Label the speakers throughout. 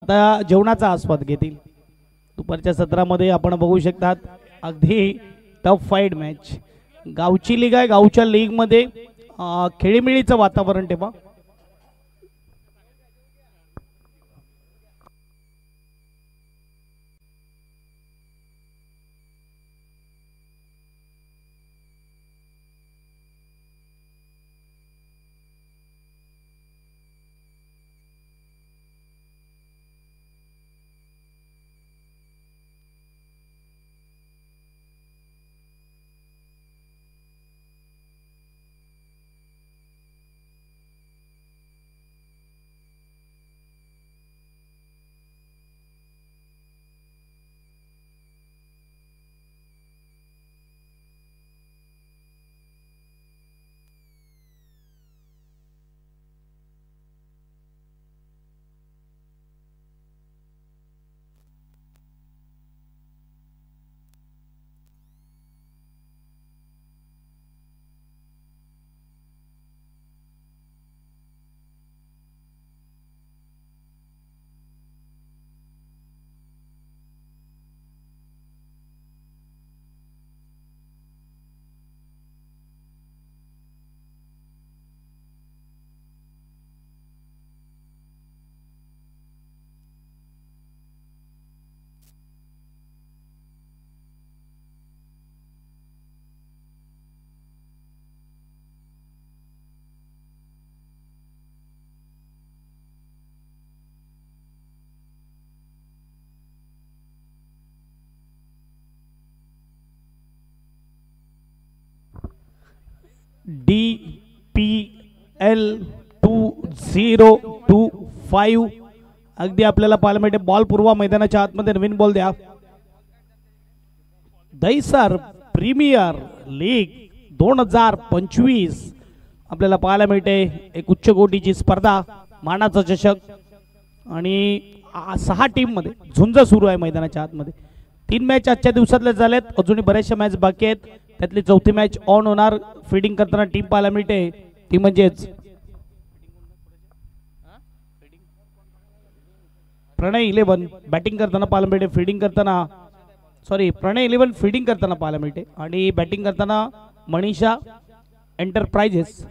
Speaker 1: आता जेवणाचा आस्वाद घेतील। दुपारच्या सत्रामध्ये आपण बघू शकतात अगदी टफ फाईट मॅच। गावची लीग आहे, गावच्या लीग मध्ये खेळीमेळीचं वातावरण ठेवा। DPL 2025 अगदी आपल्याला पाहायला मिळते। बॉल पूर्व मैदानाच्या आतमध्ये नवीन बॉल द्या। दहिसर प्रीमियर लीग 2025 आपल्याला पाहायला मिळते। एक उच्च कोटीची स्पर्धा, मानाचा चषक आणि 6 टीम मध्ये झुंज सुरू आहे मैदानाच्या आतमध्ये। 3 मॅच आजच्या दिवसातले झालेत, अजूनही बऱ्याचशा मॅच बाकी आहेत। त्यातली चौथी मॅच ऑन होणार। फीडिंग करताना टीम पाहायला मिळते ती म्हणजेच प्रणय 11 बॅटिंग करताना पाहायला मिळते। फीडिंग करताना प्रणय 11 फीडिंग करताना पाहायला मिळते आणि बॅटिंग करताना मनीषा एंटरप्राइजेस।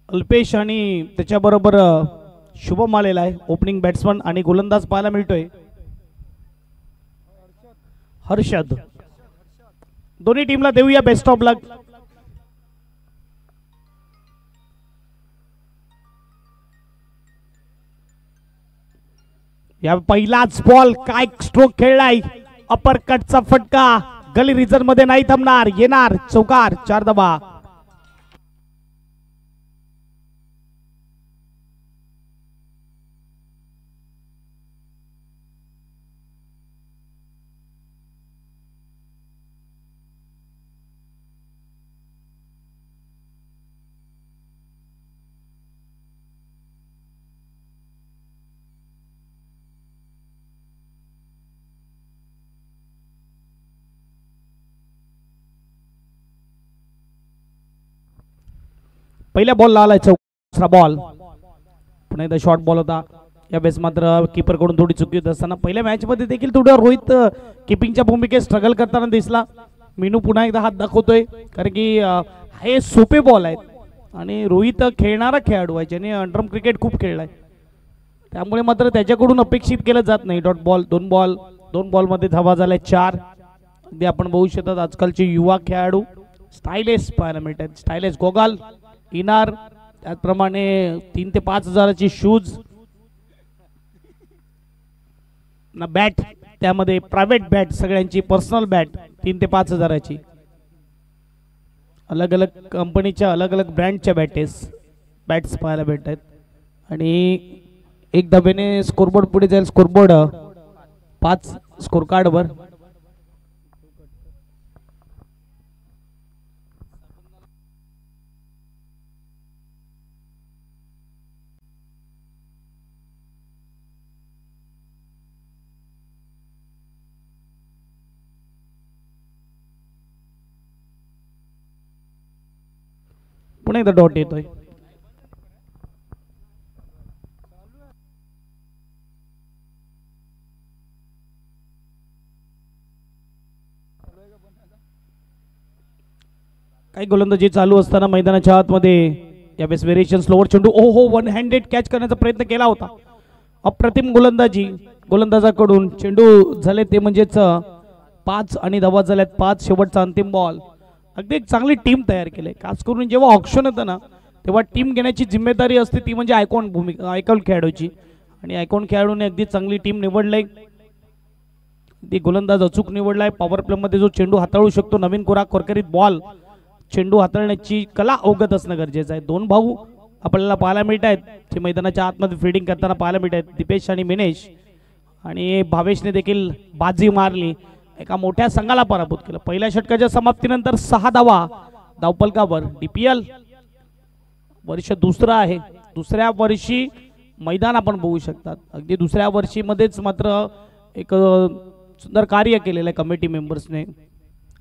Speaker 1: अल्पेश आणि त्याच्याबरोबर शुभम आलेला आहे ओपनिंग बॅट्समन आणि गोलंदाज पाहायला मिळतोय हर्षद। दोन्ही टीमला देऊया बेस्ट ऑफ लक। या पहिलाच बॉल काय स्ट्रोक खेळलाय, अपर कटचा फटका गली रिझन मध्ये नाही थांबणार, येणार चौकार, 4 धावा। पहिल्या बॉलला आलाय दुसरा बॉल, पुन्हा एकदा शॉर्ट बॉल होता। यावेळेस मात्र कीपर कडून थोडी चुकी होत असताना पहिल्या मॅच मध्ये देखील थोडं रोहित किपिंगच्या भूमिकेत स्ट्रगल करताना दिसला। मीनू पुन्हा एकदा हात दाखवतोय कारण की हे सोपे बॉल आहेत आणि रोहित खेळणारा खेळाडू आहे ज्याने अंडरम क्रिकेट खूप खेळलाय, त्यामुळे मात्र त्याच्याकडून अपेक्षित केलं जात नाही। डॉट बॉल, दोन बॉल मध्ये धावा झाल्या 4। अगदी आपण बघू शकतात आजकालचे युवा खेळाडू स्टायलिश पाहायला मिळतात। स्टायलिश गोगल, इनार, त्याचप्रमाणे 3 ते 5 हजाराची शूज ना बॅट, त्यामध्ये प्रायव्हेट बॅट, सगळ्यांची पर्सनल बॅट 3 ते 5 हजाराची, अलग अलग कंपनीच्या अलग अलग ब्रँडच्या बॅट्स पाहायला भेटतात। आणि एक धाब्याने स्कोरबोर्ड पुढे जाईल। स्कोरबोर्ड 5 स्कोर कार्ड वर पुन्हा एकदा डॉट येतोय. काही गोलंदाजी चालू असताना मैदानाच्या आतमध्ये यावेळेस व्हेरिएशन स्लोवर चेंडू हो वन हँडेड कॅच करण्याचा प्रयत्न केला होता. अप्रतिम गोलंदाजी गोलंदाजाकडून. चेंडू झाले ते म्हणजेच 5 आणि धावा झाल्यात 5. शेवटचा अंतिम बॉल. अगदी एक चांगली टीम तयार केली. खास करून जेव्हा ऑप्शन होतं ना तेव्हा टीम घेण्याची जिम्मेदारी असते ती म्हणजे आयकॉन खेळाडूची. आणि आयकॉन खेळाडूने अगदी चांगली टीम निवडली. ती गोलंदाज अचूक निवडलाय. पॉवर प्ले मध्ये जो चेंडू हाताळू शकतो, नवीन कोरकरीत बॉल चेंडू हाताळण्याची कला अवगत असणं गरजेचं आहे. दोन भाऊ आपल्याला पाहायला मिळत आहेत ते मैदानाच्या आतमध्ये फील्डिंग करताना पाहायला मिळत आहेत, दीपेश आणि मिनेश. आणि भावेशने देखील बाजी मारली, एका मोठ्या संघाला पराभूत केलं. पहिल्या षटकाच्या समाप्तीनंतर 6 धावा धावपलकावर. डीपीएल वर्ष दुसरं आहे. दुसऱ्या वर्षी मैदान आपण बघू शकतात. अगदी दुसऱ्या वर्षी मध्येच मात्र एक सुंदर कार्य केलेलं आहे कमिटी मेंबर्सने.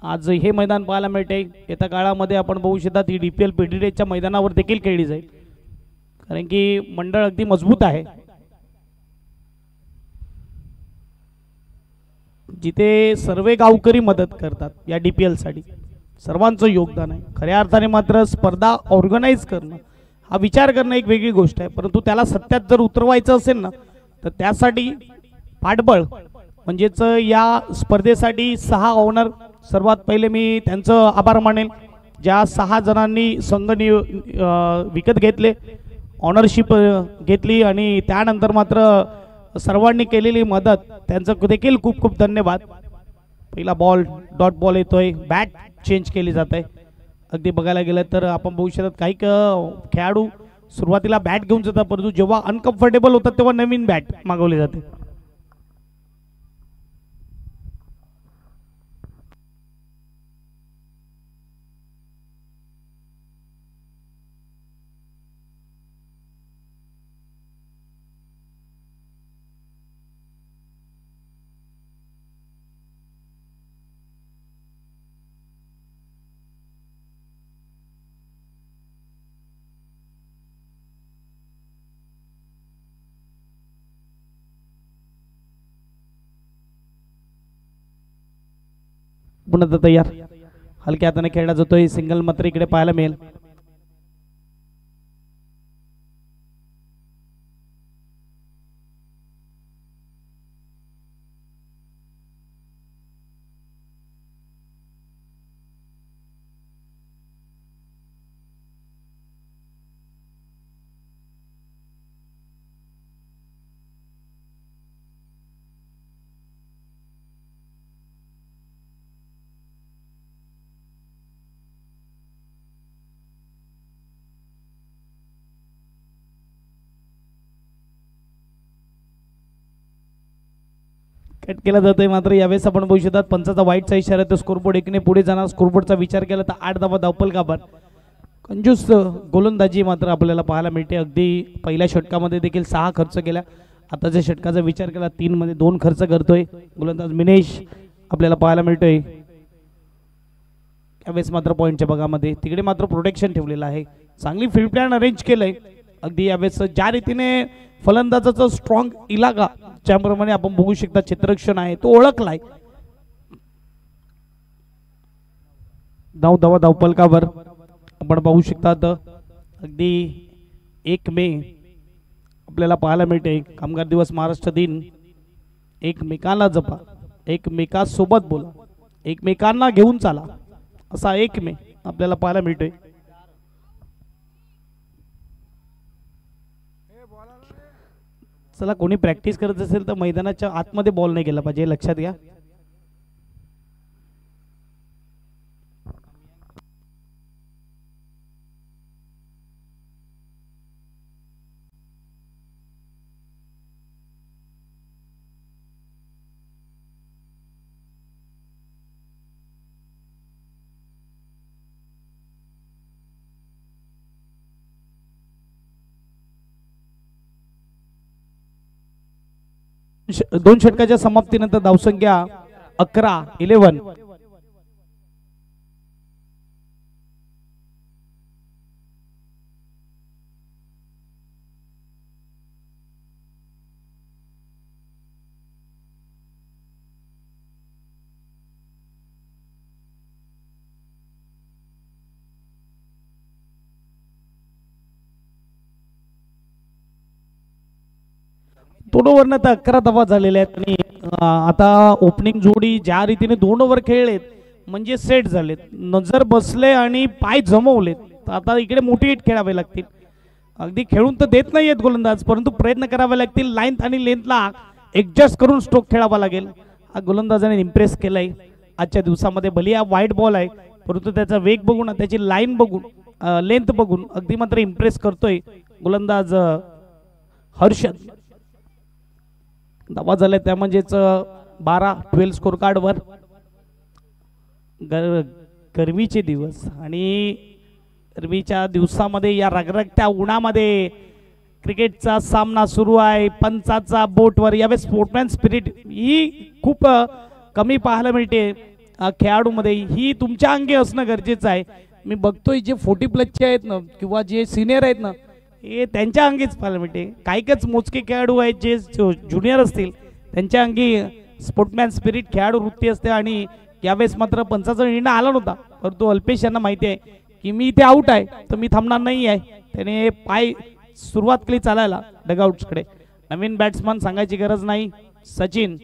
Speaker 1: आज हे मैदान पाहायला मिळते. येत्या काळामध्ये आपण बघू शकतात ही डीपीएल पीडीडीच्या मैदानावर देखील खेळली जाईल, कारण की मंडळ अगदी मजबूत आहे. जिथे सर्व गावकरी मदत करतात या डीपीएल साठी, सर्वांचं योगदान आहे. खऱ्या अर्थाने मात्र स्पर्धा ऑर्गनाईज करणं हा विचार करणं एक वेगळी गोष्ट आहे, परंतु त्याला सत्यात जर उतरवायचं असेल ना तर त्यासाठी पाठबळ म्हणजेच या स्पर्धेसाठी 6 ओनर. सर्वात पहिले मी त्यांचं आभार मानेल ज्या 6 जणांनी संघ विकत घेतले, ऑनरशिप घेतली आणि त्यानंतर मात्र सर्वांनी केलेली मदत, त्यांचं देखील खूप खूप धन्यवाद. पहिला बॉल डॉट बॉल येतोय, बॅट चेंज केली जाते. अगदी बघायला गेलं तर आपण बघू शकतात काही खेळाडू सुरुवातीला बॅट घेऊन जातात, परंतु जेव्हा अनकम्फर्टेबल होतात तेव्हा नवीन बॅट मागवली जाते. पुन्हा तयार हलक्या हाताने खेळला जातोय. सिंगल मात्र इकडे पाहायला मिळेल. कट केला जातोय. मात्र यावेळेस आपण बघू शकतात पंचाचा वाईटचा इशारा, तर स्कोरबोर्ड एकने पुढे जाणार. स्कोरबोर्डचा विचार केला तर 8 धावा धावपलकावर. कंजूस गोलंदाजी मात्र आपल्याला पाहायला मिळते. अगदी पहिल्या षटकामध्ये देखील 6 खर्च केला. आताच्या षटकाचा विचार केला 3 मध्ये 2 खर्च करतोय गोलंदाज मिनेश आपल्याला पाहायला मिळतोय. यावेळेस मात्र पॉईंटच्या भागामध्ये तिकडे मात्र प्रोटेक्शन ठेवलेलं आहे. चांगली फील्ड प्लॅन अरेंज केलंय. अगदी यावेळेस ज्या रीतीने फलंदाजाचा स्ट्रॉंग इलाका ज्याप्रमाणे आपण बघू शकता चित्रक्षण आहे तो ओळखलाय. 9 धावा धावपलकावर आपण पाहू शकतात. अगदी 1 मे आपल्याला पाहायला मिळते. कामगार दिवस, महाराष्ट्र दिन. एकमेकांना जपा, एकमेकांसोबत बोला, एकमेकांना घेऊन चाला, असा 1 मे आपल्याला पाहायला मिळतोय. चला, कोणी प्रॅक्टिस करत असेल तर मैदानाच्या आतमध्ये बॉल नाही गेला पाहिजे, लक्षात घ्या. दोन षटकाच्या समाप्तीनंतर धावसंख्या 11. दोन ओव्हरनं तर 11 धावा झालेल्या आहेत आणि आता ओपनिंग जोडी ज्या रीतीने 2 ओव्हर खेळलेत म्हणजे सेट झालेत, नजर बसले आणि पाय जमवलेत. तर आता इकडे मोठी हिट खेळावे लागतील. अगदी खेळून तर देत नाहीयेत गोलंदाज, परंतु प्रयत्न करावे लागतील. लाईन आणि लेंथला ऍडजस्ट करून स्ट्रोक खेळावा लागेल. हा गोलंदाजाने इम्प्रेस केलाय आजच्या दिवसामध्ये. भले हा वाईट बॉल आहे, परंतु त्याचा वेग बघून, त्याची लाईन बघून, लेंथ बघून अगदी मात्र इम्प्रेस करतोय गोलंदाज हर्षद. धावा झाल्या त्या म्हणजेच 12 स्कोर कार्डवर. गरमीचे दिवस आणि गरमीच्या दिवसामध्ये या रगरगत्या उन्हामध्ये क्रिकेटचा सामना सुरू आहे. पंचाचा बोटवर यावेळेस स्पोर्टमॅन स्पिरिट ही खूप कमी पाहायला मिळते खेळाडूमध्ये. ही तुमच्या अंगी असणं गरजेचं आहे. मी बघतोय जे 40+ आहेत ना किंवा जे सिनियर आहेत ना, हे त्यांच्या अंगीच पाहायला मिळते. काहीच मोजके खेळाडू आहेत जे ज्युनियर असतील त्यांच्या अंगी स्पोर्टमॅन स्पिरिट खेळाडू वृत्ती असते. आणि यावेळेस मात्र पंचाचा निर्णय आला नव्हता, परंतु अल्पेश यांना माहिती आहे की मी इथे आउट आहे तर मी थांबणार नाही आहे. त्याने पाय सुरुवात केली चालायला डगआउट्सकडे. नवीन बॅट्समन सांगायची गरज नाही. सचिन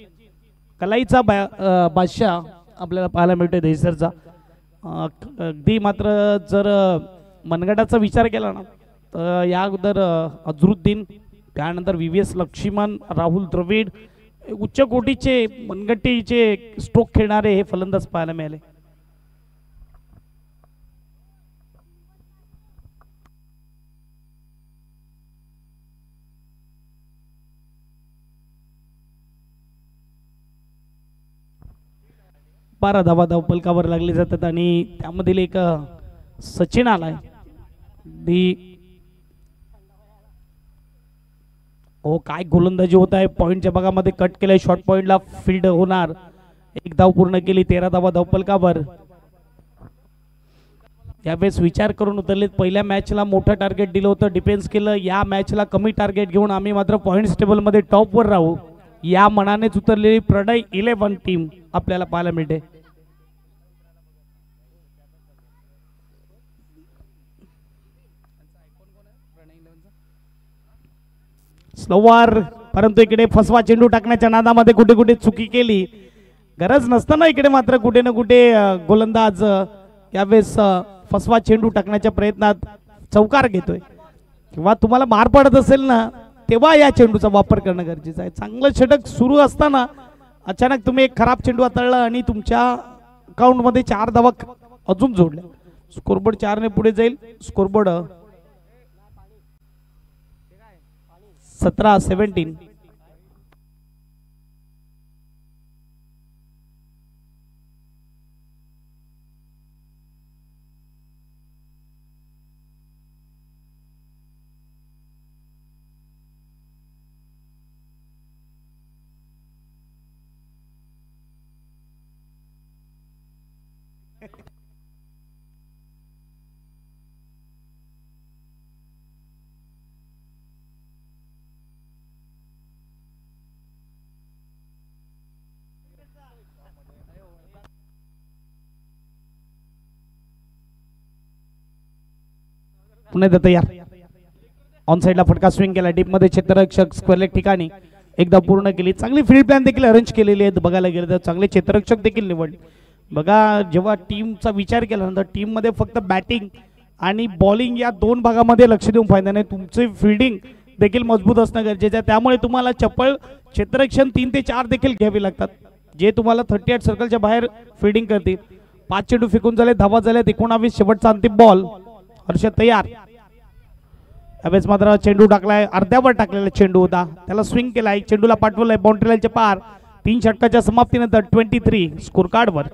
Speaker 1: कलाईचा बादशाह आपल्याला पाहायला मिळतोय दहिसरचा. अगदी मात्र जर मनगटाचा विचार केला ना तर या अगोदर अझरुद्दीन, त्यानंतर VVS लक्ष्मण, राहुल द्रविड, उच्च कोटीचे मनगटीचे स्ट्रोक खेळणारे हे फलंदाज पाहायला मिळाले. बारा धावा धावपलकावर लागले जातात आणि त्यामधील एक सचिन आलाय. हो काय गोलंदाजी होत आहे. पॉइंटच्या भागामध्ये कट केलाय, शॉर्ट पॉइंटला फील्ड होणार. एक धाव पूर्ण केली, 13 धावा धावपलकावर. यावेळेस विचार करून उतरलेत. पहिल्या मॅचला मोठं टार्गेट दिलं होतं, डिफेन्स केलं. या मॅचला कमी टार्गेट घेऊन आम्ही मात्र पॉइंट्स टेबलमध्ये टॉपवर राहू या मनानेच उतरलेली प्रणय 11 टीम आपल्याला पाहायला मिळते. स्लोवर, परंतु इकडे फसवा चेंडू टाकण्याच्या नादामध्ये कुठे कुठे चुकी केली. गरज नसताना इकडे मात्र कुठे ना कुठे गोलंदाज यावेळेस फसवा चेंडू टाकण्याच्या प्रयत्नात चौकार घेतोय. किंवा तुम्हाला मार पडत असेल ना तेव्हा या चेंडूचा वापर करणं गरजेचं आहे. चांगलं षटक सुरू असताना अचानक तुम्ही एक खराब चेंडू हाताळला आणि तुमच्या अकाउंटमध्ये 4 धावा अजून जोडल्या. स्कोरबोर्ड 4 ने पुढे जाईल. स्कोरबोर्ड 17-17. पुन्हा तयार. ऑन साइडला फटका स्विंग केला, डीप मध्ये क्षेत्ररक्षक स्क्वेअर लेग ठिकाणी एकदा पूर्ण केली. चांगली फील्ड प्लॅन देखील अरेंज केलेली आहेत. बघायला गेलं तर चांगले क्षेत्ररक्षक देखील निवडले. बघा जेव्हा टीमचा विचार केला तर टीम मध्ये फक्त बॅटिंग आणि बॉलिंग या 2 भागामध्ये लक्ष देऊन फायदा नाही. तुमचे फिल्डिंग देखील मजबूत असणं गरजेचं आहे. त्यामुळे तुम्हाला चप्पल क्षेत्ररक्षण 3 ते 4 देखील घ्यावी लागतात, जे तुम्हाला 38 सर्कलच्या बाहेर फिल्डिंग करतील. 5 चेंडू फेकून झाले, धावा झाल्या 19. शेवटचा अंतिम बॉल. हर्षद तयार. यावेळेस मात्र चेंडू टाकलाय, अर्ध्यावर टाकलेला चेंडू होता, त्याला स्विंग केलाय, चेंडूला पाठवलाय बाउंड्री लाईनच्या पार. 3 षटकाच्या समाप्तीनंतर 23 स्कोर कार्डवर.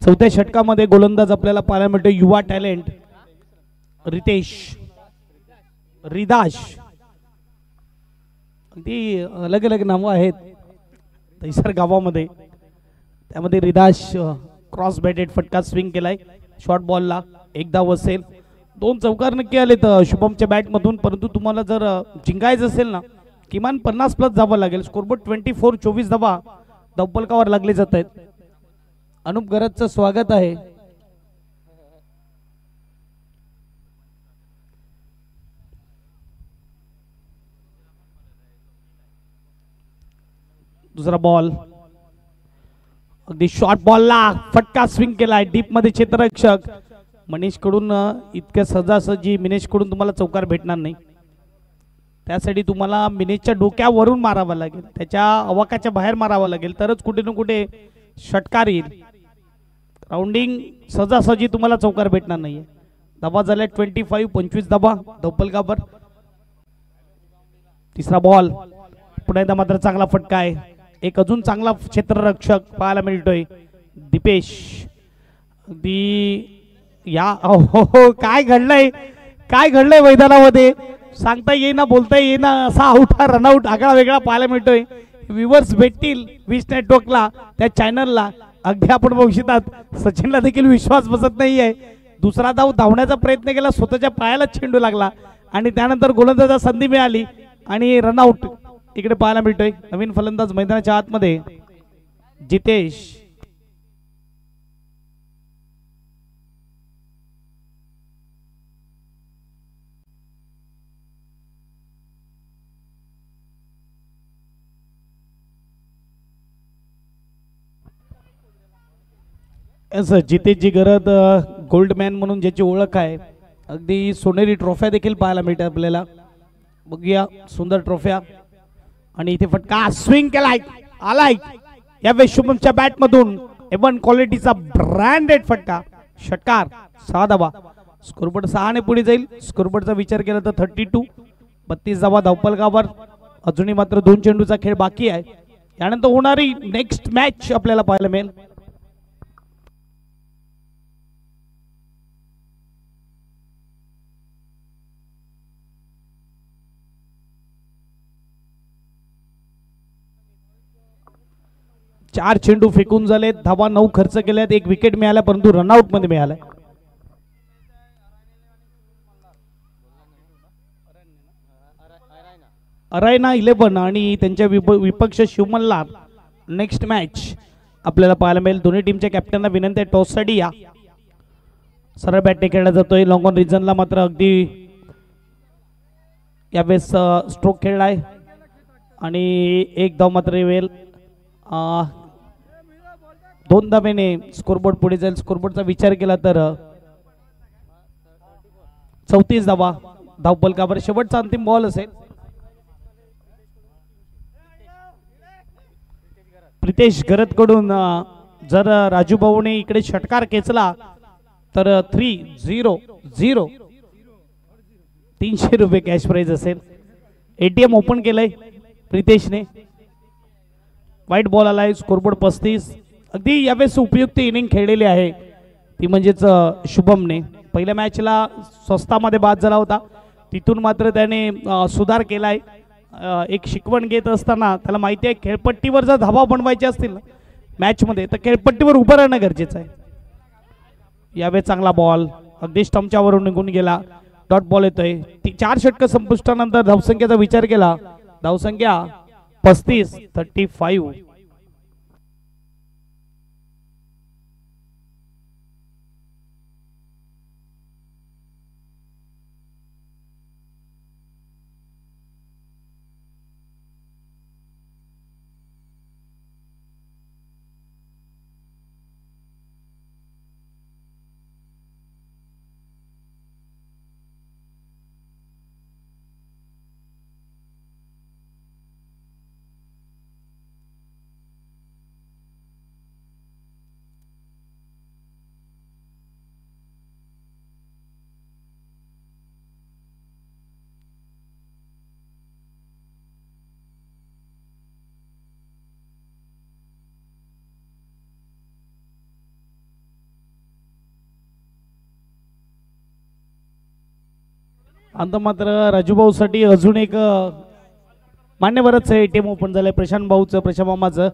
Speaker 1: चौथ्या षटकामध्ये गोलंदाज आपल्याला पाहायला मिळतो युवा टॅलेंट रितेश रिदाश, अगदी अलग अलग नावं आहेत तैसर गावामध्ये. त्यामध्ये रिदाश क्रॉस बॅटेड फटका स्विंग केलाय शॉर्ट बॉलला, एक धाव असेल. 2 चौकार नक्की आलेत शुभमच्या बॅटमधून, परंतु तुम्हाला जर जिंकायचं असेल ना किमान 50+ धावा लागेल. स्कोरबोर्ड 24 धावा धावफलकावर लागले जात आहेत. अनुप गरजचं स्वागत आहे. दुसरा बॉल, अगदी शॉर्ट बॉलला फटका स्विंग केलाय डीप मध्ये क्षेत्ररक्षक मनीष कडून. इतक्या सहजासहजी मिनेश कडून तुम्हाला चौकार भेटणार नाही. त्यासाठी तुम्हाला मिनेशच्या डोक्यावरून मारावं लागेल, त्याच्या अवाकाच्या बाहेर मारावं लागेल, तरच कुठे ना कुठे षटकार येईल. राऊंडिंग सहजासहजी तुम्हाला चौकार भेटणार नाहीये. धावा झाल्या 25 धावा धावफलकावर. तिसरा बॉल, पुन्हा एकदा मात्र चांगला फटका आहे. एक अजून चांगला क्षेत्ररक्षक पाहायला मिळतोय दीपेश. अगदी या हो काय घडलंय मैदानामध्ये सांगता येईना बोलता येईना. असा आउट हा रनआउट आगळा वेगळा पाहायला मिळतोय. व्ह्यूअर्स भेटतील विश नेटवर्कला त्या चॅनलला. अगदी आपण बघू शकतात सचिनला देखील विश्वास बसत नाहीये. दुसरा धाव धावण्याचा प्रयत्न केला, स्वतःच्या पायाला चेंडू लागला आणि त्यानंतर गोलंदाजाला संधी मिळाली आणि रनआउट इकडे पाहायला मिळतोय. नवीन फलंदाज मैदानाच्या आतमध्ये जितेश. जितेशजी गरज गोल्डमॅन म्हणून ज्याची ओळख आहे, अगदी सोनेरी ट्रॉफ्या देखील पाहायला मिळतात आपल्याला. बघूया सुंदर ट्रॉफ्या. आणि इथे फटका स्विंग केलाय आलाय यावेळी शुभमच्या बॅट मधून. A1 क्वालिटीचा ब्रँडेड फटका, षटकार, 6 धावा. स्कोरबोर्ड 6 ने पुढे जाईल. स्कोरबोर्डचा विचार केला तर 32 धावा धावफलकावर. अजूनही मात्र 2 चेंडूचा खेळ बाकी आहे. यानंतर होणारी नेक्स्ट मॅच आपल्याला पाहायला मिळेल. चार चेंडू फेकून झालेत, धावा 9 खर्च केल्यात, 1 विकेट मिळाला परंतु रनआउट मध्ये मिळालाय. अरायना 11 आणि त्यांच्या विपक्ष शिवमल्ला. नेक्स्ट मॅच आपल्याला पाहायला मिळेल. दोन्ही टीमच्या कॅप्टनला विनंती आहे टॉस साठी या. सरळ बॅटने खेळला जातोय. लॉंग ऑन रिजनला मात्र अगदी यावेळेस स्ट्रोक खेळलाय आणि 1 धाव मात्र येईल. 2 धावेने स्कोरबोर्ड पुढे जाईल. स्कोरबोर्डचा विचार केला तर 34 धावा धावफलकावर. शेवटचा अंतिम बॉल असेल. प्रितेश गरत कडून जर राजू भाऊने इकडे षटकार खेचला तर 3-0 300 रुपये कॅश प्राइज असेल. एटीएम ओपन केलंय प्रितेशने. वाईट बॉल आलाय. स्कोरबोर्ड 35. अगदी यावेळेस उपयुक्त इनिंग खेळलेली आहे ती म्हणजेच शुभमने. पहिल्या मॅचला स्वस्तामध्ये बाद झाला होता, तिथून मात्र त्याने सुधार केलाय. एक शिकवण घेत असताना त्याला माहिती आहे खेळपट्टीवर जर धावा बनवायचे असतील ना मॅच मध्ये तर खेळपट्टीवर उभं राहणं गरजेचं आहे. यावेळेस चांगला बॉल अगदी स्टंपच्या वरून निघून गेला. डॉट बॉल येतोय. 4 षटक संपुष्टानंतर धावसंख्येचा विचार केला. धावसंख्या 35. आता मात्र राजूभाऊसाठी अजून एक मान्यवरच आहे. टीम ओपन झालंय प्रशांत भाऊचं, प्रशांत मामाचं.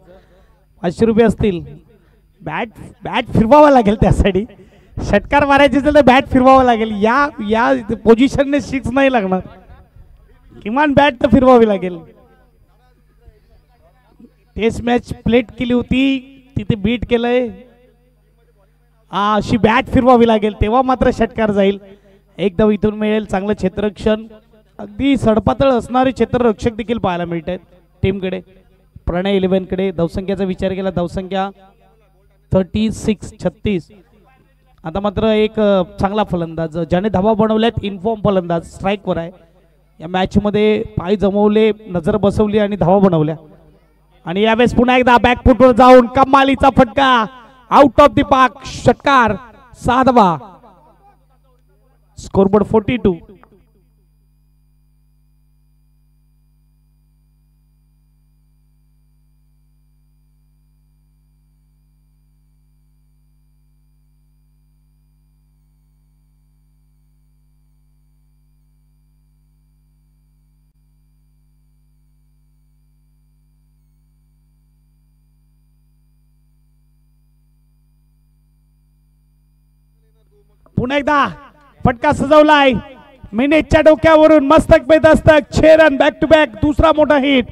Speaker 1: 500 रुपये असतील. बॅट बॅट फिरवावा लागेल त्यासाठी. षटकार मारायचे असेल तर बॅट फिरवावं लागेल. या या पोझिशनने सिक्स नाही लागणार, किमान बॅट तर फिरवावी लागेल. टेस्ट मॅच प्लेट केली होती, तिथे बीट केलंय. अशी बॅट फिरवावी लागेल, तेव्हा मात्र षटकार जाईल. एकदम इथून मिळेल चांगलं क्षेत्ररक्षण. अगदी सडपातळ असणारे क्षेत्ररक्षक देखील पाहायला मिळत आहेत टीमकडे. प्रणय 11 कडे धावसंख्याचा विचार केला, धावसंख्या 36. आता मात्र एक चांगला फलंदाज ज्याने धावा बनवल्यात, इन्फॉर्म फलंदाज स्ट्राईकवर आहे. या मॅच मध्ये पाय जमवले, नजर बसवली आणि धावा बनवल्या. आणि यावेळेस पुन्हा एकदा बॅकफुटवर जाऊन कमालीचा फटका, आउट ऑफ द पार्क, षटकार. 6 धावा. स्कोरबोर्ड 42. पुन्हा एकदा फटका सजवलाय मिनिटच्या डोक्यावरून, मस्तक पे Dastak, 6 run back to back, दुसरा मोठा हिट.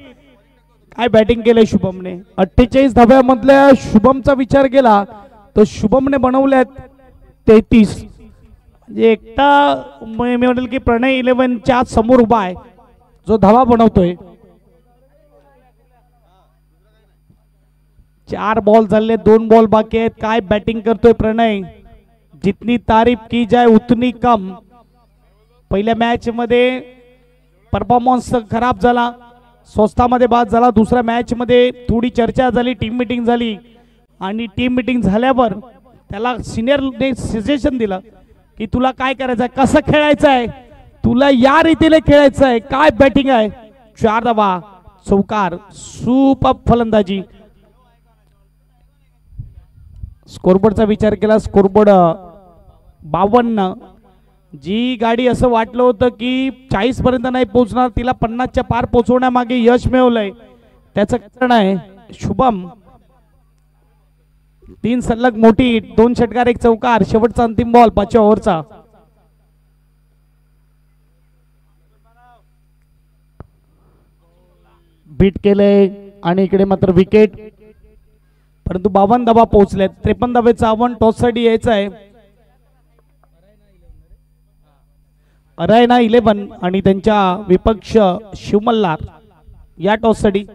Speaker 1: काय बॅटिंग केलंय शुभमने. 48 धाव्यामधल्या शुभमचा विचार केला तर शुभमने बनवल्यात 33. म्हणजे एकटा मी म्हणेल की प्रणय 11च्या समोर उभा आहे जो धावा बनवतोय. 4 बॉल झाले, 2 बॉल बाकी आहेत. काय बॅटिंग करतोय प्रणय. जितनी तारीफ की जाए उतनी कम. पहिल्या मॅच मध्ये परफॉर्मन्स खराब झाला, स्वस्तामध्ये बाद झाला. दुसऱ्या मॅच मध्ये थोडी चर्चा झाली, टीम मीटिंग झाली आणि टीम मीटिंग झाल्यावर त्याला सिनियरने सजेशन दिलं की तुला काय करायचं आहे, कसं खेळायचं आहे, तुला या रीतीने खेळायचं आहे. काय बॅटिंग आहे. 4 धावा, चौकार, सुपर फलंदाजी. स्कोरबोर्डचा विचार केला, स्कोरबोर्ड 52. जी गाडी असं वाटलं होतं की 40 पर्यंत नाही पोहोचणार, तिला 50च्या पार पोहोचवण्यामागे यश मिळवलंय. त्याचं कारण आहे शुभम. 3 सलग मोठी, 2 षटकार, 1 चौकार. शेवटचा अंतिम बॉल 5व्या ओव्हरचा. बीट केलंय आणि इकडे मात्र विकेट. परंतु 52 धावा पोहोचल्यात. 53 धावेचा आव्हान टॉस साठी यायचं आहे. अरायना 11 आणि त्यांच्या विपक्ष शिवमल्लार या टॉस साठी.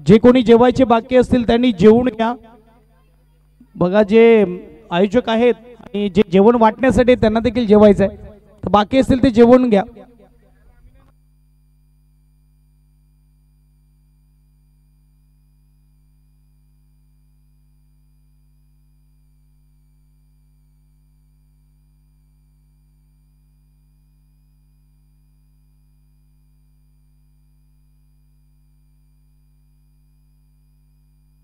Speaker 1: जे कोणी जेवायचे बाकी असतील त्यांनी जेवून घ्या. बघा जे आयोजक आहेत आणि जे जेवण वाटण्यासाठी त्यांना देखील जेवायचं आहे, तर बाकी असतील ते जेवून घ्या.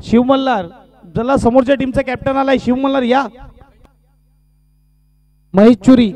Speaker 1: शिवमल्लार, ज्याला समोरच्या टीमचा कॅप्टन आलाय, शिवमल्लार या. महेश चुरी,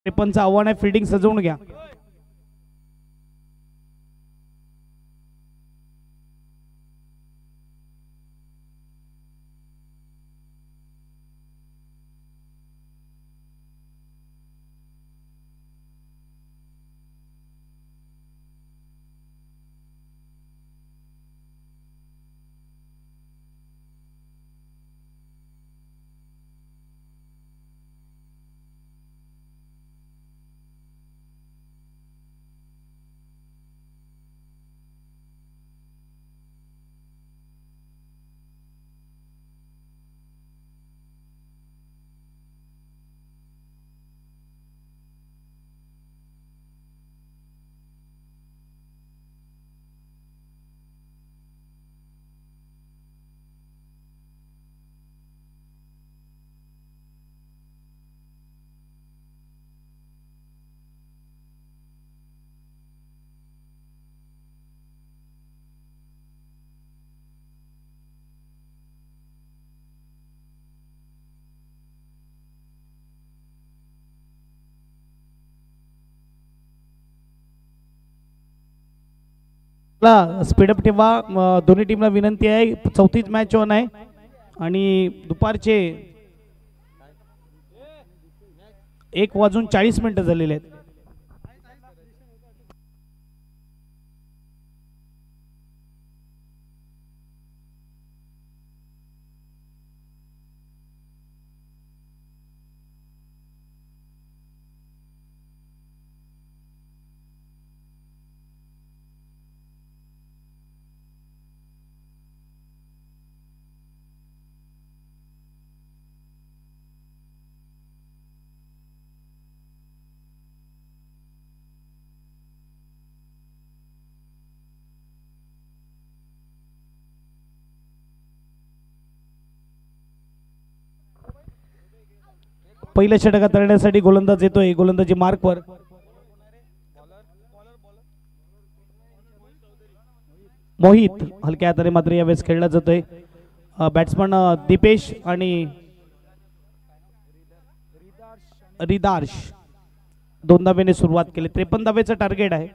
Speaker 1: 53चं आव्हान आहे, फिल्डिंग सजवून घ्या. स्पीडअप ठेवा. दोन्ही टीमला विनंती आहे, चौथीच मॅच ऑन आहे आणि दुपारचे 1:40 झालेले आहेत. पहिल्या षटक हाताळण्यासाठी गोलंदाज येतोय, गोलंदाजी मार्कवर. मोहित हलक्या हाताने मात्र यावेळेस खेळला जातोय. बॅट्समन दीपेश आणि रिदार्श 2 धावेने सुरुवात केली. 53 धावेचं टार्गेट आहे.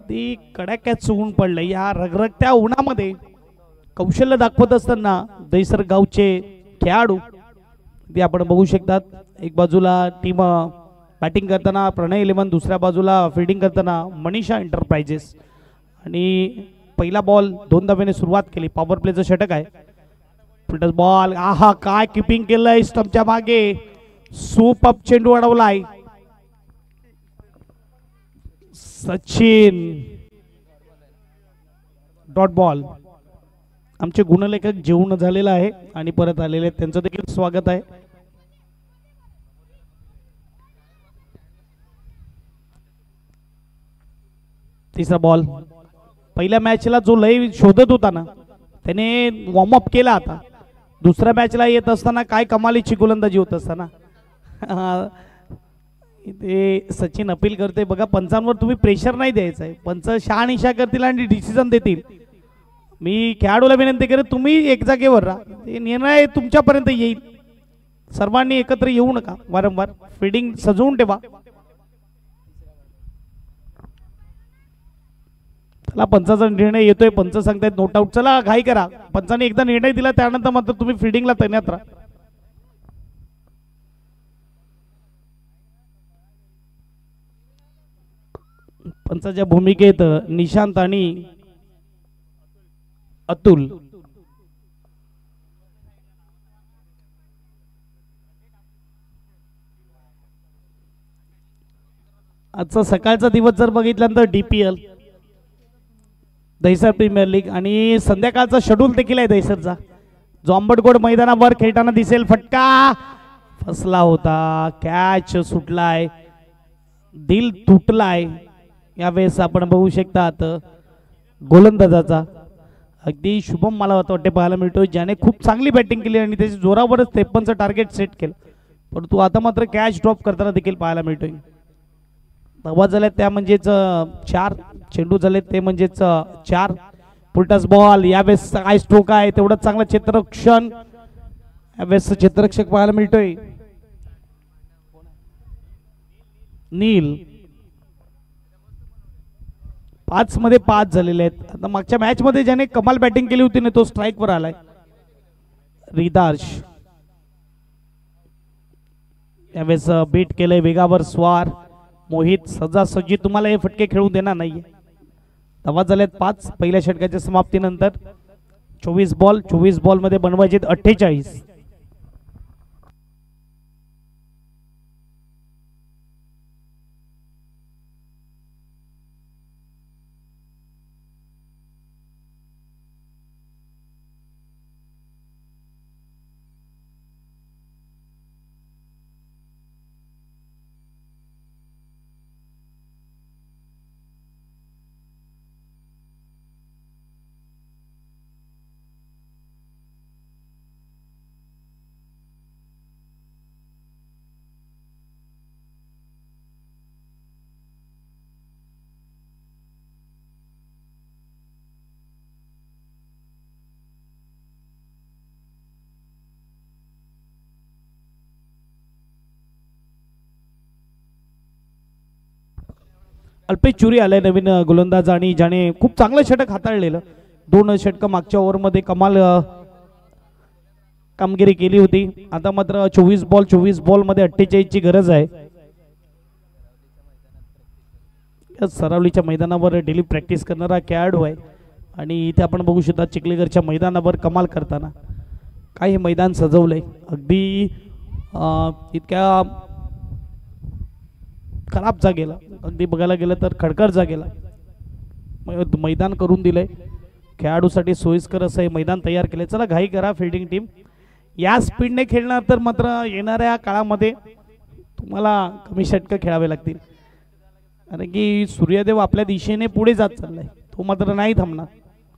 Speaker 1: ती कडाक्यात चुकून पडलं. या रगरगत्या उन्हामध्ये कौशल्य दाखवत असताना दहिसर गावचे खेळाडू ते आपण बघू शकतात. एक बाजूला टीम बॅटिंग करताना प्रणय इलेव्हन, दुसऱ्या बाजूला फिल्डिंग करताना मनीषा एंटरप्राइजेस. आणि पहिला बॉल 2 धावेने सुरुवात केली. पॉवर प्लेचं षटक आहे. फुटस बॉल, आहा काय किपिंग केलंय स्टंपच्या मागे. सुपर चेंडू अडवलाय सचिन. Dot ball. आमचे गुणलेखक जेवण झालेला आहे आणि परत आलेले आहेत, त्यांचं देखील स्वागत आहे. तिसरा बॉल. पहिल्या मॅचला जो लय शोधत होता ना त्याने वॉर्मअप केला. आता दुसऱ्या मॅचला येत असताना काय कमालीची गोलंदाजी होत असताना ते सचिन अपील करते बघा, पंचांवर तुम्ही प्रेशर नाही द्यायचं आहे. पंच शहानिशा करतील आणि डिसिजन देतील. मी खेळाडूला विनंती करेन तुम्ही एक जागेवर राहा, ते निर्णय तुमच्यापर्यंत येईल. सर्वांनी एकत्र येऊ नका. वारंवार फिल्डिंग सजवून ठेवा. चला पंचाचा निर्णय येतोय. पंच सांगतायत नोट आउट. चला घाई करा. पंचाने एकदा निर्णय दिला त्यानंतर मात्र तुम्ही फिल्डिंगला तैनात राहा. पंचाच्या भूमिकेत निशांत आणि अतुल. आजचा सकाळचा दिवस जर बघितल्यानंतर DPL दहिसर प्रीमियर लीग आणि संध्याकाळचा शेड्यूल देखील आहे दहिसरचा, जो आंबटगोड मैदानावर खेळताना दिसेल. फटका फसला होता, कॅच सुटलाय, दिल तुटलाय. यावेळेस आपण बघू शकतात गोलंदाजाचा अगदी शुभम मला वाटते पाहायला मिळतोय, ज्याने खूप चांगली बॅटिंग केली आणि त्याच्या जोरावरच 53चं टार्गेट सेट केलं. परंतु आता मात्र कॅच ड्रॉप करताना देखील पाहायला मिळतोय. धावा झाल्यात त्या म्हणजेच 4, चेंडू झाले ते म्हणजेच 4. पुलटस बॉल. यावेळेस काय स्ट्रोक आहे, तेवढंच चांगलं क्षेत्ररक्षण. यावेळेस क्षेत्ररक्षक पाहायला मिळतोय. नील 5 मध्ये 5 झालेले आहेत. आता मागच्या मॅच मध्ये ज्याने कमाल बॅटिंग केली होती ना तो स्ट्राईक वर आलाय. रिदार्श यावेळेस बीट केलंय वेगावर स्वार. मोहित सजासजी तुम्हाला हे फटके खेळून देणार नाहीये. धावा झाल्यात 5 पहिल्या षटकाच्या समाप्तीनंतर. 24 बॉल मध्ये बनवायचे 48. अल्पेश चुरी आलाय नवीन गोलंदाज आणि ज्याने खूप चांगलं षटक हाताळलेलं. 2 षटक मागच्या ओव्हरमध्ये कमाल कामगिरी केली होती. आता मात्र 24 बॉल मध्ये 48 ची गरज आहे. सरावलीच्या मैदानावर डेली प्रॅक्टिस करणारा खेळाडू आहे आणि इथे आपण बघू शकता चिखलीगरच्या मैदानावर कमाल करताना. काय हे मैदान सजवलंय अगदी इतक्या खराब जागेला, अगदी बघायला गेलं तर खडखड जागेला मैदान करून दिलंय. खेळाडूसाठी सोयीस्कर असं हे मैदान तयार केलंय. चला घाई करा फिल्डिंग टीम. या स्पीडने खेळणार तर मात्र येणाऱ्या काळामध्ये तुम्हाला कमी षटकं खेळावे लागतील. कारण की सूर्यदेव आपल्या दिशेने पुढे जात चाललाय, तो मात्र नाही थांबणार.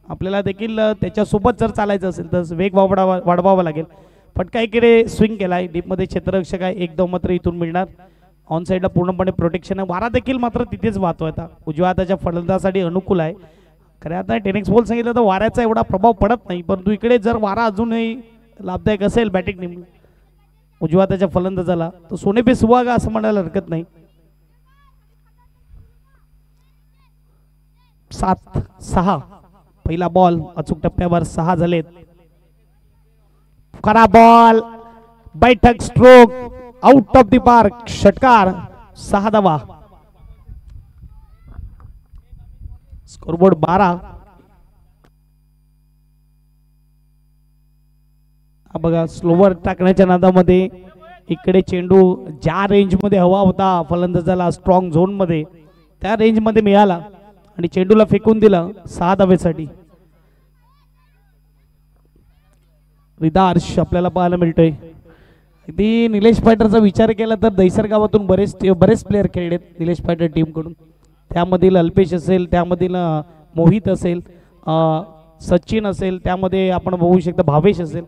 Speaker 1: आपल्याला देखील त्याच्यासोबत जर चालायचं असेल तर वेग वाढवावा लागेल. फटका इकडे स्विंग केलाय. डीपमध्ये क्षेत्ररक्षक आहे. 1 धाव मात्र इथून मिळणार. ऑन साईडला पूर्णपणे प्रोटेक्शन आहे. वारा देखील मात्र तिथेच वाहतोय. आता उजव्या हाताच्या फलंदाजासाठी अनुकूल आहे. खऱ्या आता टेनिक्स बॉल सांगितलं तर वाऱ्याचा एवढा प्रभाव पडत नाही, परंतु इकडे जर वारा अजूनही लाभदायक असेल बॅटिंग टीम उजव्या हाताच्या फलंदाजाला तर सोने पे सुहागा असं म्हणायला हरकत नाही. 7-6 पहिला बॉल अचूक टप्प्यावर 6 झालेत. खरा बॉल बैठक stroke out of the park. षटकार 6 धावा. स्कोरबोर्ड 12. बघा स्लोवर टाकण्याच्या नादामध्ये इकडे चेंडू ज्या रेंज मध्ये हवा होता फलंदाजाला स्ट्रॉंग झोन मध्ये त्या रेंज मध्ये मिळाला आणि चेंडूला फेकून दिला 6 धावेसाठी. रिदार्श आपल्याला पाहायला मिळतोय. अगदी निलेश पायटरचा विचार केला तर दैसर गावातून बरेच प्लेयर खेळलेत निलेश पायटर टीम कडून. त्यामधील अल्पेश असेल, त्यामधील मोहित असेल, सचिन असेल, त्यामध्ये आपण बघू शकता भावेश असेल,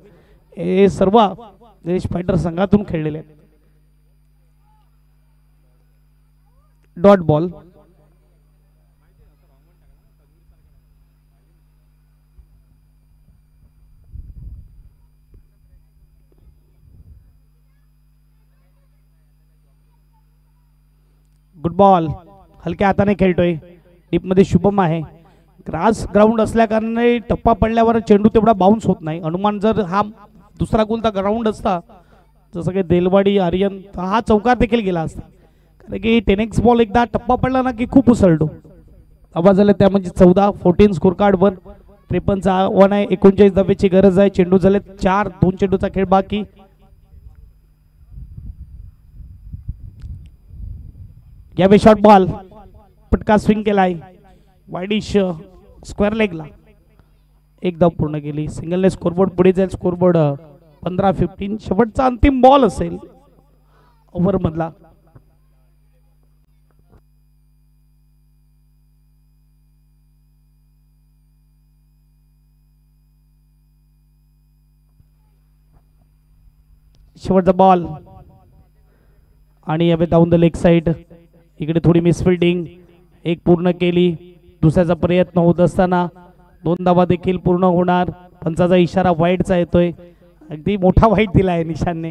Speaker 1: हे सर्व निलेश पायटर संघातून खेळलेले आहेत. Dot ball. Good ball. हलक्या हाताने खेळतोय. डीप मध्ये शुभम आहे. ग्रास ग्राउंड असल्या कारणाने टप्पा पडल्यावर चेंडू तेवढा बाउन्स होत नाही. अनुमान जर हा दुसरा गोलता ग्राउंड असता जसं की देलवाडी आर्यन हा चौकार देखील गेला असता. कारण की टेनिक्स बॉल एकदा टप्पा पडला ना की खूप उसळतो. आवाज आला त्या म्हणजे 14 स्कोर कार्ड वर 53चा आव्हान आहे. 39 धावेची गरज आहे. चेंडू झाले 4. 2 चेंडूचा खेळ बाकी. यावे शॉर्ट बॉल. पटका स्विंग केलाय वाईडिश स्क्वेअर लेगला. 1 धाव पूर्ण केली. सिंगलने स्कोरबोर्ड पुढे जाईल. स्कोरबोर्ड 15-15. शेवटचा अंतिम बॉल असेल ओव्हर मधला. शेवटचा बॉल आणि यावे डाऊन द लेग साइड. इकडे थोडी मिसफिल्डिंग. 1 पूर्ण केली. दुसऱ्याचा प्रयत्न होत असताना 2 धावा देखील पूर्ण होणार. पंचाचा इशारा वाईडचा येतोय. अगदी मोठा वाईट दिलाय निशानने.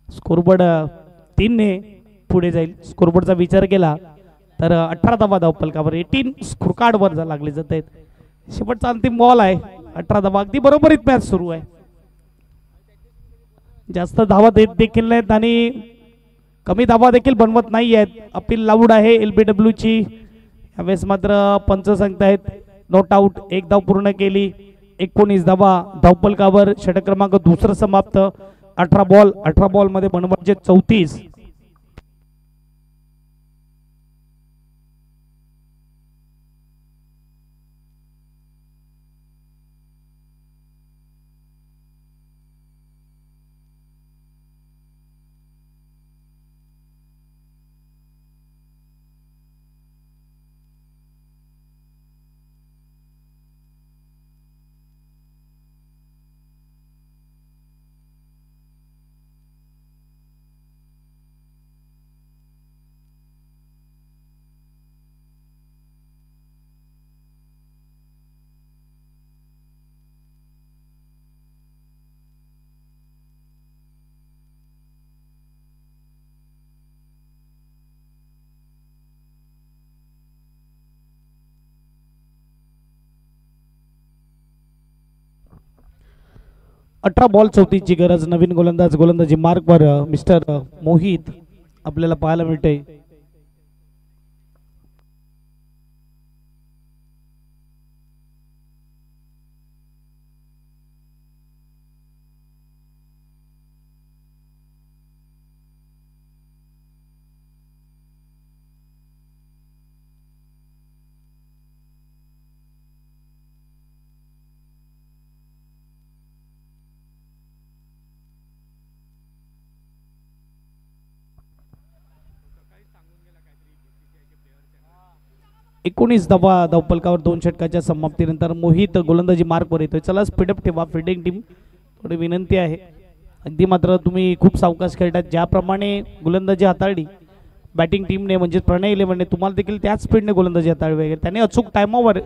Speaker 1: स्कोरबोर्ड 3 ने पुढे जाईल. स्कोरबोर्डचा विचार केला तर 18 धावा धावफलकावर 18 स्कोरकार्ड वर लागले जात आहेत. शेवटचा अंतिम बॉल आहे. 18 धावा, अगदी बरोबरीत मॅच सुरू आहे. जास्त धावा देत देखील नाहीत आणि कमी धावा देखील बनवत नाही आहेत. अपील लाऊड आहे LBW ची. यावेळेस मात्र पंच सांगतायत नॉट आउट. एक धाव पूर्ण केली. 19 धावा धावफलकावर. षटक क्रमांक दुसरं समाप्त. 18 बॉल मध्ये बनवायचे 34. 18 बॉल 34ची गरज. नवीन गोलंदाजी मार्कवर मिस्टर मोहित आपल्याला पाहायला मिळते. एकोणीस धावा धावफलकावर 2 षटकाच्या समाप्तीनंतर मोहित गोलंदाजी मार्कवर येतोय. चला स्पीडअप ठेवा फिल्डिंग टीम, थोडी विनंती आहे. अगदी मात्र तुम्ही खूप सावकाश खेळतात. ज्याप्रमाणे गोलंदाजी हाताळली बॅटिंग टीमने म्हणजे प्रणय 11ने, तुम्हाला देखील त्याच स्पीडने गोलंदाजी हाताळली वगैरे. त्याने अचूक टायमावर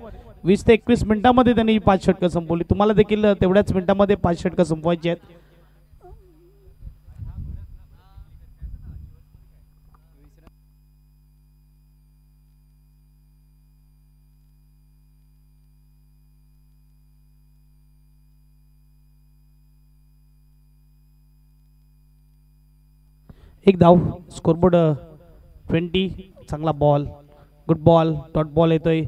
Speaker 1: 20 ते 21 मिनिटांमध्ये त्यांनी 5 षटकं संपवली. तुम्हाला देखील तेवढ्याच मिनिटांमध्ये 5 षटकं संपवायची आहेत. एक धाव. स्कोरबोर्ड 20. चांगला ball, good ball. Dot ball येतोय.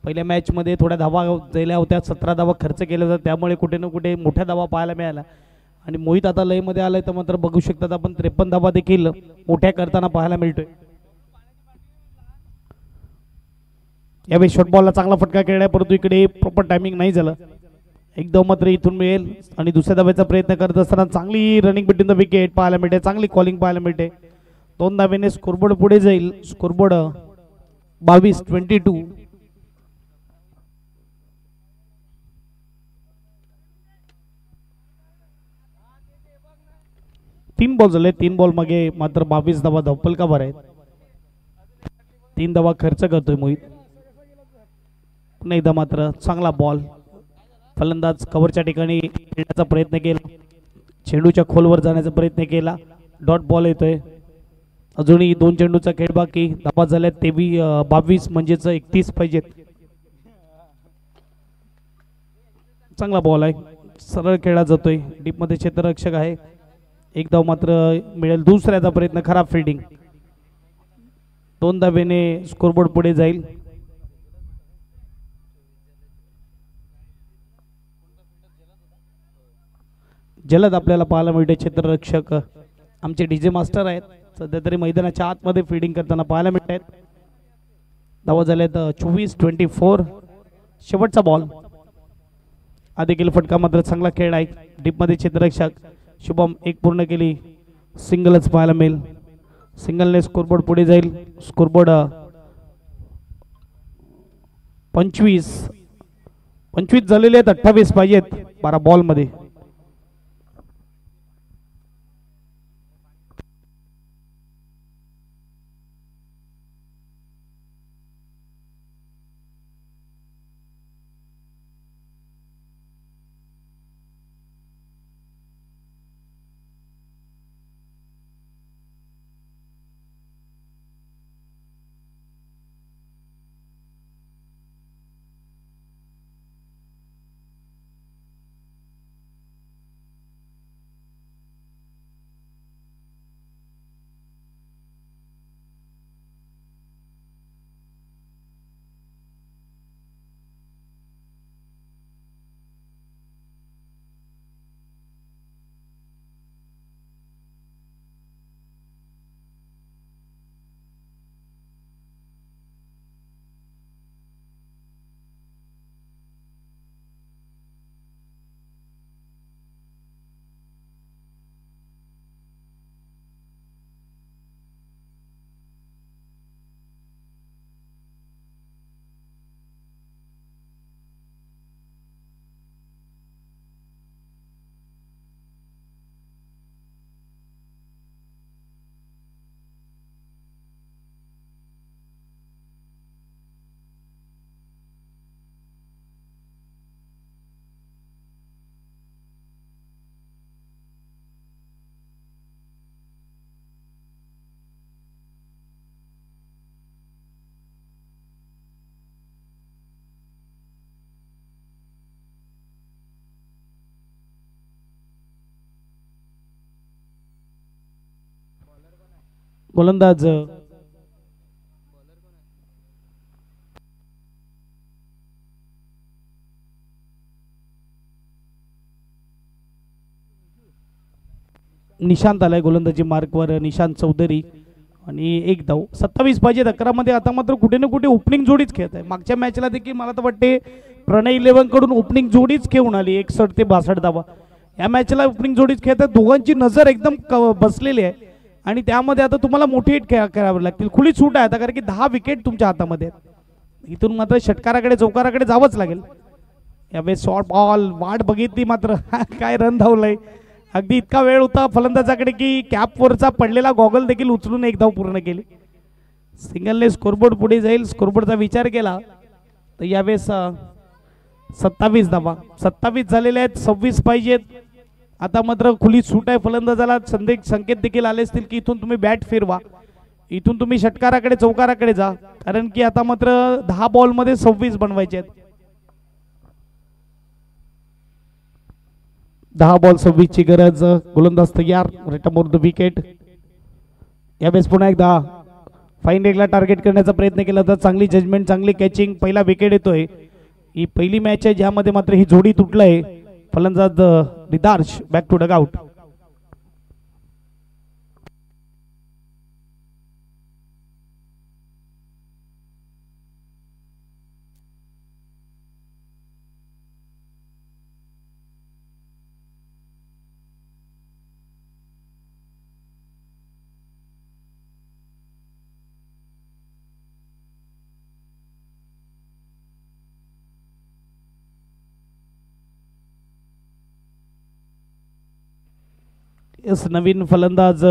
Speaker 1: पहिल्या मॅच मध्ये थोड्या धावा दिल्या होत्या, 17 धावा खर्च केल्या होत्या, त्यामुळे कुठे ना कुठे मोठ्या धावा पाहायला मिळाल्या. आणि मोहित आता लय मध्ये आलाय तर मात्र बघू शकतात आपण 53 धावा देखील मोठ्या करताना पाहायला मिळतोय. यावेळी शॉर्ट बॉलला चांगला फटका खेळलाय, परंतु इकडे प्रॉपर टायमिंग नाही झालं. एक धाव मात्र इथून मिळेल आणि दुसऱ्या धाव्याचा प्रयत्न करत असताना चांगली रनिंग बिटवीन द विकेट पाहायला मिळते. चांगली कॉलिंग पाहायला मिळते. 2 धावेने स्कोरबोर्ड पुढे जाईल. स्कोरबोर्ड 22-22. तीन बॉल झाले. 3 बॉल मागे मात्र 22 धावा धावफलकावर आहेत. 3 धावा खर्च करतोय मोहित. पुन्हा एकदा मात्र चांगला बॉल. फलंदाज कव्हरच्या ठिकाणी खेळण्याचा प्रयत्न केला, चेंडूच्या खोलवर जाण्याचा प्रयत्न केला. डॉट बॉल येतोय. अजूनही 2 चेंडूचा खेळ बाकी. धावा झाल्या 22 म्हणजेच 31 पाहिजेत. चांगला बॉल आहे, सरळ खेळला जातोय. डीप मध्ये क्षेत्ररक्षक आहे. एक धाव मात्र मिळेल. दुसऱ्याचा प्रयत्न, खराब फिल्डिंग. 2 धावेने स्कोरबोर्ड पुढे जाईल. जलद आपल्याला पाहायला मिळते. क्षेत्ररक्षक आमचे डीजे मास्टर आहेत, सध्या तरी मैदानाच्या आतमध्ये फील्डिंग करताना पाहायला मिळत आहेत. धावा झाल्यात 24-24. शेवटचा बॉल. हा देखील फटका मात्र चांगला खेळ आहे. डीप मध्ये क्षेत्ररक्षक शुभम एक पूर्ण केली. सिंगलच पाहायला मिळेल. सिंगलने स्कोरबोर्ड पुढे जाईल. स्कोरबोर्ड 25 झालेले आहेत. 28 पाहिजेत 12 बॉल मध्ये. गोलंदाज निशांत आलाय गोलंदाजी मार्कवर, निशांत चौधरी आणि एक धाव. 27 पाहिजे 11 मध्ये. आता मात्र कुठे ना कुठे ओपनिंग जोडीच खेळत आहे. मागच्या मॅचला देखील मला तर वाटते प्रणय 11 कडून ओपनिंग जोडीच खेळून आली 61 ते 62 धावा. या मॅचला ओपनिंग जोडीच खेळत आहे. दोघांची नजर एकदम बसलेली आहे आणि त्यामध्ये आता तुम्हाला मोठी हिट करावी लागतील. खुली सूट आहे आता, कारण की 10 विकेट तुमच्या हातामध्ये आहेत. इथून मात्र षटकाराकडे चौकाराकडे जावंच लागेल. यावेळेस शॉर्ट बॉल वाट बघितली मात्र काय रन धावलंय. अगदी इतका वेळ होता फलंदाजाकडे की कॅपवरचा पडलेला गॉगल देखील उचलून एक धाव पूर्ण केली. सिंगलने स्कोरबोर्ड पुढे जाईल, स्कोरबोर्डचा विचार केला तर यावेळेस 27 धावा. 27 झालेले आहेत, 26 पाहिजेत. आता मात्र खुली सूट आहे फलंदाजाला. संकेत देखील आले असतील की इथून तुम्ही बॅट फिरवा, इथून तुम्ही षटकाराकडे चौकाराकडे जा, कारण की आता मात्र 10 बॉलमध्ये 26 बनवायचे आहेत. 10 बॉल 26 ची गरज. गोलंदाज तयार, रिटर्न ऑफ द विकेट. यावेळेस पुन्हा एकदा फाईन लेगला टार्गेट करण्याचा प्रयत्न केला तर चांगली जजमेंट, चांगली कॅचिंग. पहिला विकेट येतोय. ही पहिली मॅच आहे ज्यामध्ये मात्र ही जोडी तुटलंय. फलंदाज रिदार्श बॅक टू डग आउट. नवीन फलंदाज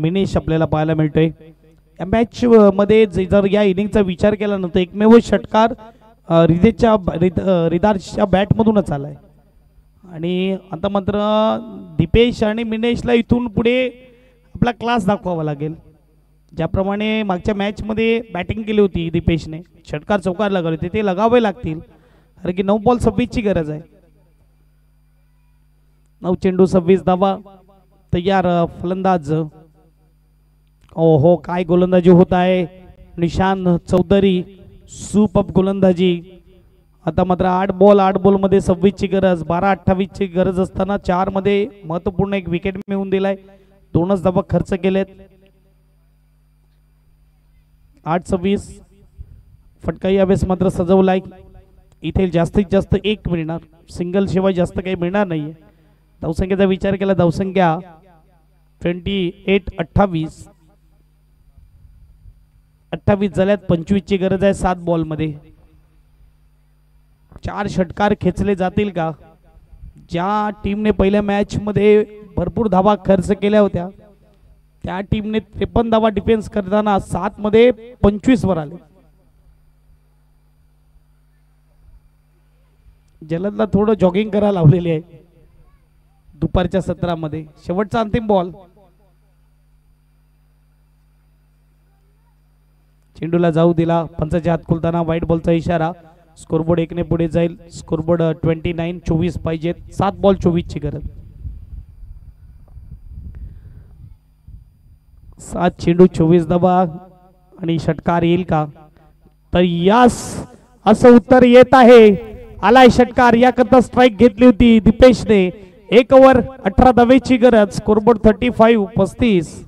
Speaker 1: मिनेश आपल्याला पाहायला मिळतोय. या मॅच मध्ये जर या इनिंगचा विचार केला ना तर एकमेव षटकार रिदार्शच्या बॅट मधूनच आलाय. आणि आता मात्र दीपेश आणि मिनेशला इथून पुढे आपला क्लास दाखवावा लागेल. ज्याप्रमाणे मागच्या मॅच मध्ये बॅटिंग केली होती दीपेशने, षटकार चौकार लगावले होते, ते लगावे लागतील. कारण की 9 बॉल 26 ची गरज आहे. 9 चेंडू 26 धावा. तयार फलंदाज. ओहो काय गोलंदाजी होत आहे. निशांत चौधरी सुपर गोलंदाजी. आता मात्र 8 बॉल मध्ये 26 ची गरज. 12-28 ची गरज असताना 4 मध्ये महत्वपूर्ण एक विकेट मिळवून दिलाय. 2च धावा खर्च केलेत. 8-26 फटका यावेळेस मात्र सजवलाय. इथे जास्तीत जास्त 1 मिळणार, सिंगल शिवाय जास्त काही मिळणार नाहीये. धावसंख्येचा विचार केला, धावसंख्या 28-28 झाल्यात. 25 ची गरज आहे 7 बॉल मध्ये. 4 षटकार खेचले जातील का? ज्या टीमने पहिल्या मॅच मध्ये भरपूर धावा खर्च केल्या होत्या त्या टीमने 53 धावा डिफेन्स करताना 7 मध्ये 25 वर आले. जलदला थोडं जॉगिंग करायला लावलेली आहे दुपारच्या सत्रामध्ये. शेवटचा अंतिम बॉल. चेंडूला जाऊ दिला. पंचाच्या हात खुलताना व्हाईट बॉलचा इशारा. स्कोरबोर्ड 1 ने पुढे जाईल. स्कोरबोर्ड 29 24 पाहिजेत. 7 बॉल 24 ची गरज. 7 चेंडू 24 धावा आणि षटकार येईल का? तर यास असं उत्तर येत आहे. आलाय षटकार. याकरता स्ट्राईक घेतली होती दीपेशने. 1 ओव्हर 18 धावेची गरज. स्कोरबोर्ड 35.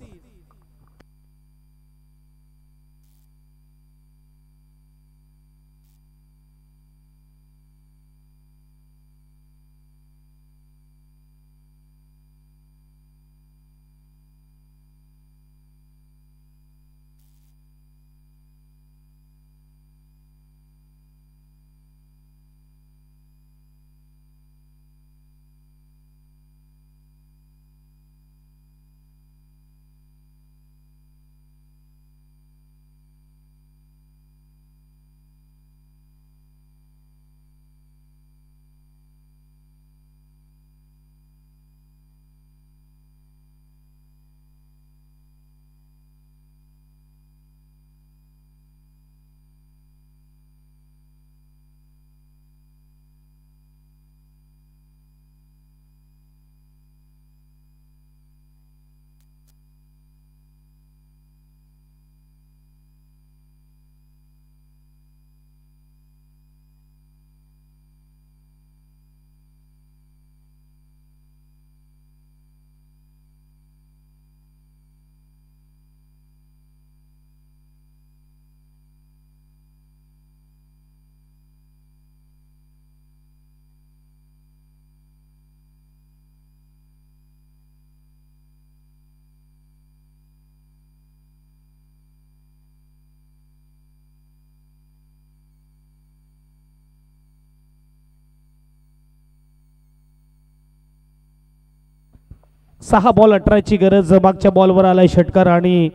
Speaker 1: 6 बॉल 18ची गरज. मागच्या बॉलवर आलाय षटकार आणि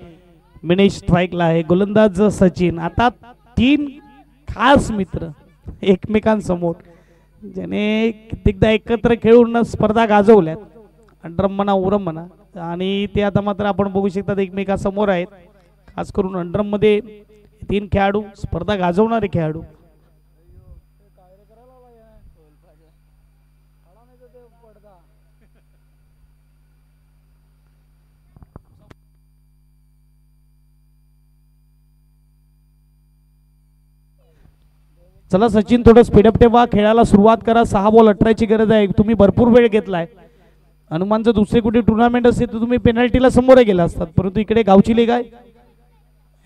Speaker 1: मिनेश स्ट्राईकला आहे. गोलंदाज सचिन. आता 3 खास मित्र एकमेकांसमोर ज्याने कित्येकदा एकत्र खेळून स्पर्धा गाजवल्यात, अंडरम म्हणा उरम म्हणा, आणि ते आता मात्र आपण बघू शकतात एकमेकांसमोर आहेत. खास करून अंडरम मध्ये 3 खेळाडू स्पर्धा गाजवणारे खेळाडू. चला सचिन, थोडं स्पीडअप ठेवा, खेळाला सुरुवात करा. 6 बॉल 18ची गरज आहे. तुम्ही भरपूर वेळ घेतलाय. हनुमानचं दुसरे कुठे टुर्नामेंट असते तर तुम्ही पेनल्टीला समोर गेला असतात, परंतु इकडे गावची लीग आहे.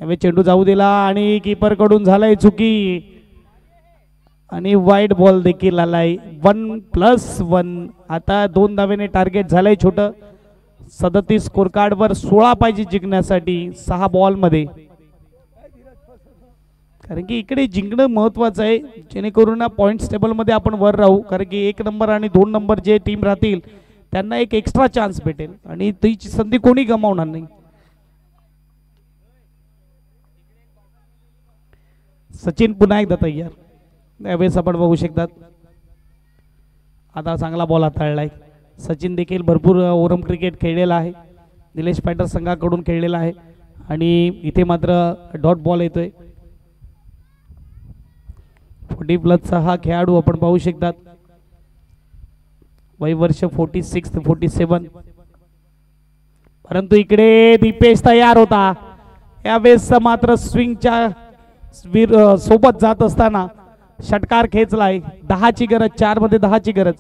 Speaker 1: यावेळी चेंडू जाऊ दिला आणि कीपर कडून झालाय चुकी आणि वाईट बॉल देखील आलाय. 1+1. आता 2 धावेने टार्गेट झालंय छोटं. 37 स्कोर कार्डवर 16 पाहिजे जिंकण्यासाठी 6 बॉल मध्ये, कारण की इकडे जिंकणं महत्वाचं आहे जेणेकरून पॉइंट्स टेबलमध्ये आपण वर राहू. कारण की 1 नंबर आणि 2 नंबर जे टीम राहतील त्यांना एक एक्स्ट्रा चान्स भेटेल आणि ती संधी कोणी गमावणार नाही. सचिन पुन्हा एकदा तयार. त्यावेळेस आपण बघू शकतात आता चांगला बॉल हाताळलाय. सचिन देखील भरपूर ओरम क्रिकेट खेळलेला आहे, निलेश पॅटर संघाकडून खेळलेला आहे आणि इथे मात्र डॉट बॉल येतोय. 40+ हा खेळाडू आपण पाहू शकतात. वय वर्ष 46 ते 47. परंतु इकडे दीपेश तयार होता. यावेळेस मात्र स्विंगच्या सोबत जात असताना षटकार खेचलाय. 10ची गरज, 4 मध्ये 10ची गरज.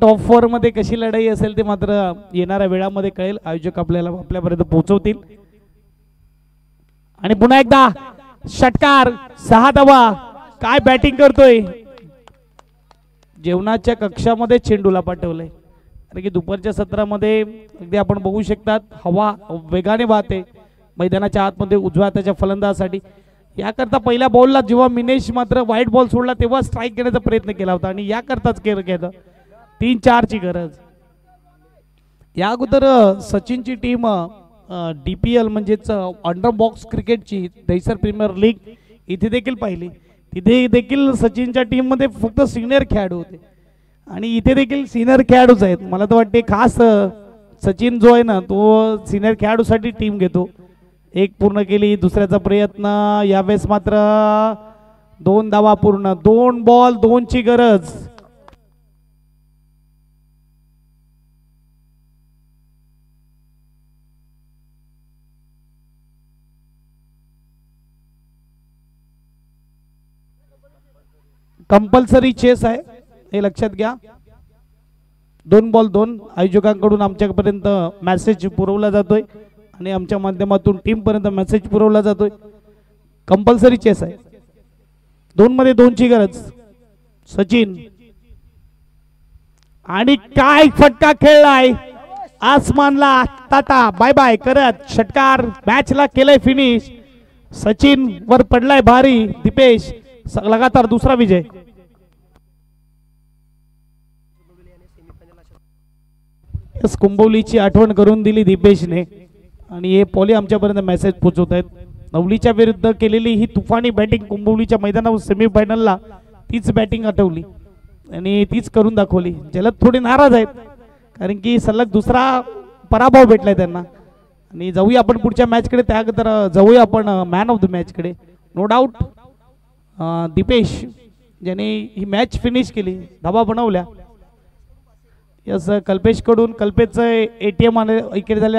Speaker 1: टॉप 4 मध्ये कशी लढाई असेल ते मात्र येणाऱ्या वेळामध्ये कळेल. आयोजक आपल्याला आपल्यापर्यंत पोहोचवतील. आणि पुन्हा एकदा षटकार, 6 धावा. काय बॅटिंग करतोय. जेवणाच्या कक्षामध्ये चेंडूला पाठवलंय. कारण की दुपारच्या सत्रामध्ये अगदी आपण बघू शकतात हवा वेगाने वाहते मैदानाच्या आतमध्ये उजव्या हाताच्या फलंदाजासाठी. याकरता पहिल्या बॉलला जेव्हा मिनेश मात्र वाईट बॉल सोडला तेव्हा स्ट्राईक घेण्याचा प्रयत्न केला होता आणि याकरताच केलं. 3-4ची गरज. या अगोदर सचिनची टीम DPL म्हणजेच अंडर बॉक्स क्रिकेटची दहिसर प्रीमियर लीग इथे देखील पाहिली. तिथे देखील सचिनच्या टीम मध्ये फक्त सिनियर खेळाडू होते आणि इथे देखील सिनियर खेळाडूच आहेत. मला तर वाटते खास सचिन जो आहे ना तो सिनियर खेळाडूसाठी टीम घेतो. 1 पूर्ण केली, दुसऱ्याचा प्रयत्न. यावेळेस मात्र 2 धावा पूर्ण. 2 बॉल 2ची गरज. कंपल्सरी चेस आहे हे लक्षात घ्या. 2 बॉल 2. आयोजकांकडून आमच्यापर्यंत मेसेज पुरवला जातोय आणि आमच्या माध्यमातून टीम पर्यंत मेसेज पुरवला जातोय. कंपल्सरी चेस आहे. 2 मध्ये 2ची गरज. सचिन आणि काय फटका खेळलाय. आसमानला टाटा बाय बाय करत षटकार. मॅचला केलंय फिनिश. सचिन वर पडलाय भारी. दीपेश लगातार दुसरा विजय. कुंभवलीची आठवण करून दिली दीपेशने आणि हे पॉली आमच्यापर्यंत मेसेज पोहोचवत आहेत. नवलीच्या विरुद्ध केलेली ही तुफानी बॅटिंग कुंभवलीच्या मैदानावर सेमीफायनलला तीच बॅटिंग आठवली आणि तीच करून दाखवली. जलद थोडे नाराज आहेत कारण की सलग दुसरा पराभव भेटलाय त्यांना. आणि जाऊया आपण पुढच्या मॅचकडे. त्यानंतर जाऊया आपण मॅन ऑफ द मॅचकडे. नो डाऊट दीपेश ज्याने ही मॅच फिनिश केली, धाबा बनवल्या. यस कल्पेश कडून कल्पेशचं ATM इकडे झाले.